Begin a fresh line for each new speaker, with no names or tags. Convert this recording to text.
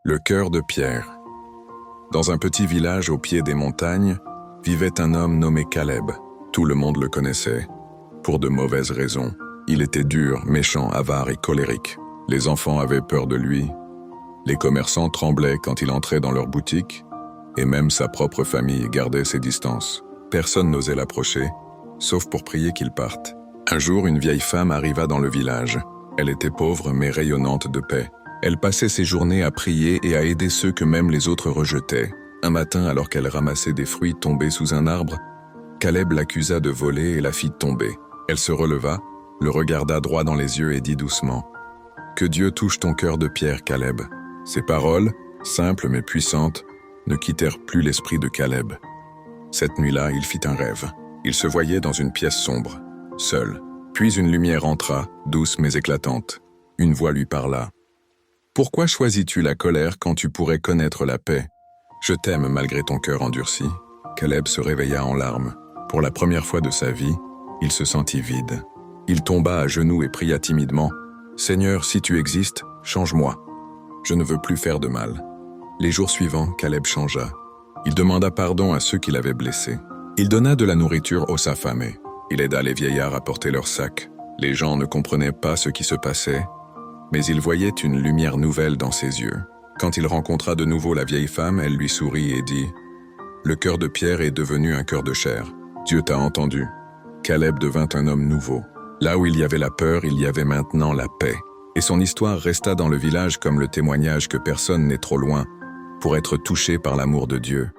Le cœur de Pierre. Dans un petit village au pied des montagnes, vivait un homme nommé Caleb. Tout le monde le connaissait, pour de mauvaises raisons. Il était dur, méchant, avare et colérique. Les enfants avaient peur de lui. Les commerçants tremblaient quand il entrait dans leur boutique, et même sa propre famille gardait ses distances. Personne n'osait l'approcher, sauf pour prier qu'il parte. Un jour, une vieille femme arriva dans le village. Elle était pauvre mais rayonnante de paix. Elle passait ses journées à prier et à aider ceux que même les autres rejetaient. Un matin, alors qu'elle ramassait des fruits tombés sous un arbre, Caleb l'accusa de voler et la fit tomber. Elle se releva, le regarda droit dans les yeux et dit doucement « Que Dieu touche ton cœur de pierre, Caleb ». Ces paroles, simples mais puissantes, ne quittèrent plus l'esprit de Caleb. Cette nuit-là, il fit un rêve. Il se voyait dans une pièce sombre, seul. Puis une lumière entra, douce mais éclatante. Une voix lui parla. « Pourquoi choisis-tu la colère quand tu pourrais connaître la paix ? Je t'aime malgré ton cœur endurci. » Caleb se réveilla en larmes. Pour la première fois de sa vie, il se sentit vide. Il tomba à genoux et pria timidement. « Seigneur, si tu existes, change-moi. Je ne veux plus faire de mal. » Les jours suivants, Caleb changea. Il demanda pardon à ceux qui l'avaient blessé. Il donna de la nourriture aux affamés. Il aida les vieillards à porter leurs sacs. Les gens ne comprenaient pas ce qui se passait, mais ils voyaient une lumière nouvelle dans ses yeux. Quand il rencontra de nouveau la vieille femme, elle lui sourit et dit « Le cœur de Pierre est devenu un cœur de chair. Dieu t'a entendu. » Caleb devint un homme nouveau. Là où il y avait la peur, il y avait maintenant la paix. Et son histoire resta dans le village comme le témoignage que personne n'est trop loin pour être touché par l'amour de Dieu.